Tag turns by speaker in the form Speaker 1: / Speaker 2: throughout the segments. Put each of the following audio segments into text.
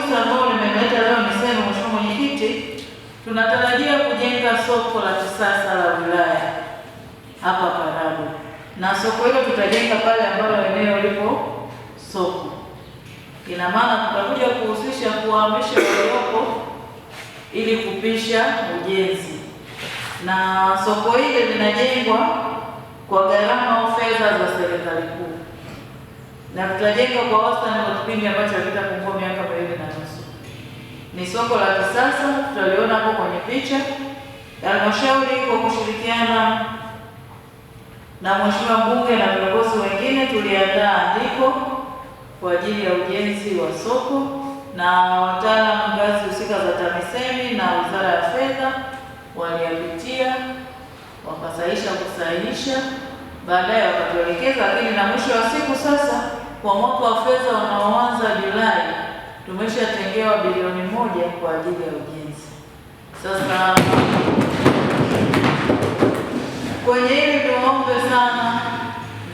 Speaker 1: kabisa ambao nimeleta leo niseme, Mheshimiwa Mwenyekiti, tunatarajia kujenga soko la kisasa la wilaya hapa Karagwe, na soko hilo tutajenga pale ambalo eneo lipo soko. Ina maana tutakuja kuhusisha kuhamisha waliopo ili kupisha ujenzi, na soko hili linajengwa kwa gharama au fedha za serikali kuu, na tutajenga kwa wastani wa kipindi ambacho hakitapungua miaka 2.5. Ni soko la kisasa, tutaliona hapo kwenye picha. Halmashauri kwa kushirikiana na Mheshimiwa Mbunge na viongozi wengine tuliandaa andiko kwa ajili ya ujenzi wa soko, na wataalamu ngazi husika za TAMISEMI na Wizara ya Fedha waliyapitia, kusahihisha, baadaye wakatuelekeza. Lakini na mwisho wa siku sasa, kwa mwaka wa fedha unaoanza Julai, tumeshatengewa bilioni 1 kwa ajili ya ujenzi. Sasa kwenye hili tuombe sana,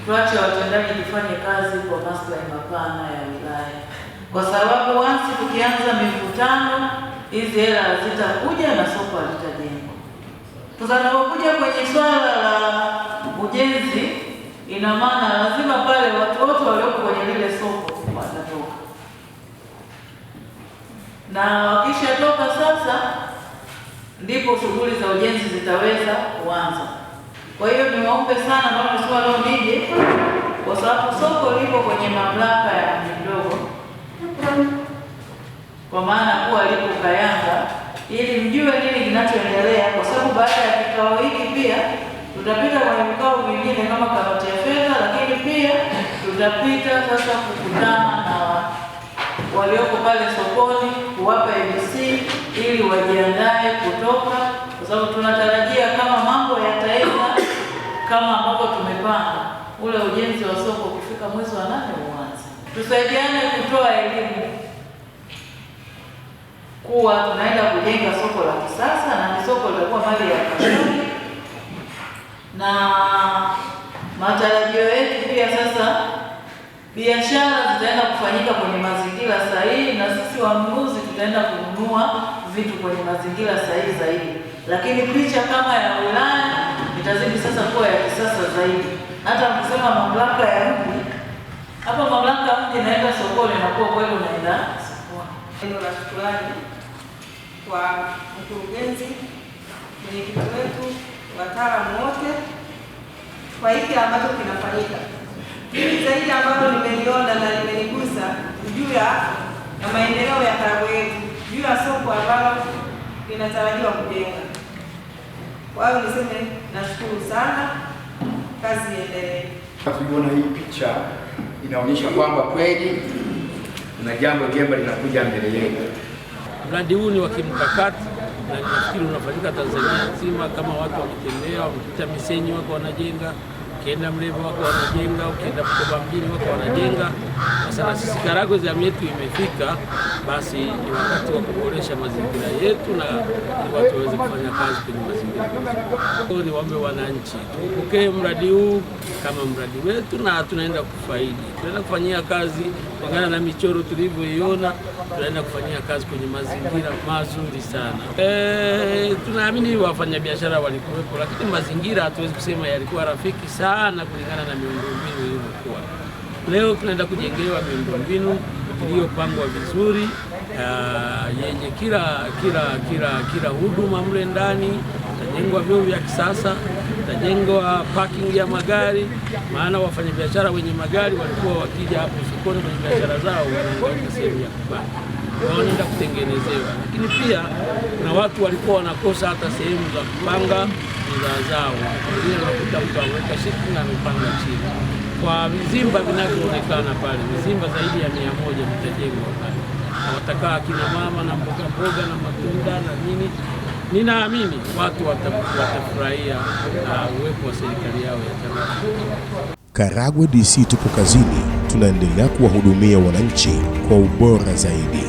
Speaker 1: tuache watendaji tufanye kazi kwa maslahi mapana ya wilaya, kwa sababu once tukianza mivutano, hizi hela zitakuja na soko litajengwa. Tunapokuja kwenye swala la ujenzi, ina maana lazima pale watu wote walioko kwenye lile soko watatoka, na wakishatoka sasa ndipo shughuli za ujenzi zitaweza kuanza. Kwa hiyo niwaombe sana na mswala leo nije, kwa sababu soko lipo kwenye mamlaka ya mji mdogo, kwa maana kuwa lipo Kayanga, ili mjue nini kinachoendelea, kwa sababu baada ya kikao hiki pia tutapita kwenye vikao vingine kama kamati ya fedha, lakini pia tutapita sasa kukutana na walioko pale sokoni, kuwapa ABC ili wajiandae kutoka, kwa sababu tunatarajia kama mambo yataenda kama ambavyo tumepanga, ule ujenzi wa soko kufika mwezi wa 8 uanze. Tusaidiane kutoa elimu kuwa tunaenda kujenga soko la kisasa, na ni soko litakuwa mali ya halmashauri, na matarajio yetu pia sasa biashara zitaenda kufanyika kwenye mazingira sahihi, na sisi wanunuzi tutaenda kununua vitu kwenye mazingira sahihi zaidi. Lakini picha kama ya wilaya itazidi sasa kuwa ya kisasa zaidi. Hata mkisema mamlaka ya mji, hapa mamlaka ya mji inaenda sokoni na kwa kweli unaenda sokoni.
Speaker 2: Neno la shukrani kwa mkurugenzi, mwenyekiti wetu, wataalamu wote kwa hiki ambacho kinafanyika. Hili zaidi ambalo nimeliona na limenigusa juu ya maendeleo ya Karagwe yetu, juu ya soko ambalo linatarajiwa kujenga. Kwa hiyo niseme nashukuru sana, kazi iendelee.
Speaker 3: Tuliona hii picha inaonyesha kwamba kweli kuna jambo jema linakuja mbele yetu.
Speaker 4: Mradi huu ni wa kimkakati na nafikiri unafanyika Tanzania nzima. Kama watu wakitembea, wakipita Misenyi wako wanajenga, ukienda Mlevo wako wanajenga, ukienda Bukoba mjini wako wanajenga. Sasa na sisi Karagwe zamu yetu imefika, basi ni wakati wa kuboresha mazingira yetu na watu waweze kufanya kazi kwenye mazingira. Ni waombe wananchi tupokee mradi huu kama mradi wetu na tunaenda kufaidi. Tunaenda kufanyia kazi kulingana na michoro tulivyoiona, tunaenda kufanyia kazi kwenye mazingira mazuri sana. Tunaamini wafanyabiashara walikuwepo, lakini mazingira hatuwezi kusema yalikuwa rafiki sana kulingana na miundombinu ilivyokuwa. Leo tunaenda kujengewa miundombinu iliyopangwa vizuri, yenye kila huduma mle ndani. Tajengwa vyoo vya kisasa, tajengwa parking ya magari, maana wafanyabiashara wenye magari walikuwa wakija hapo sokoni kwenye biashara zao wanaangalia sehemu ya kupaki, wanaenda kutengenezewa. Lakini pia na watu walikuwa wanakosa hata sehemu za kupanga bidhaa zao, wengine wanakuta mtu ameweka shiki na amepanga chini. Kwa vizimba vinavyoonekana pale, vizimba zaidi ya 100 vitajengwa pale, na watakaa kina mama na mboga na matunda na nini. Ninaamini watu watafurahia uwepo wa serikali yao ya Karagwe.
Speaker 5: Karagwe DC tupo kazini, tunaendelea kuwahudumia wananchi kwa ubora zaidi.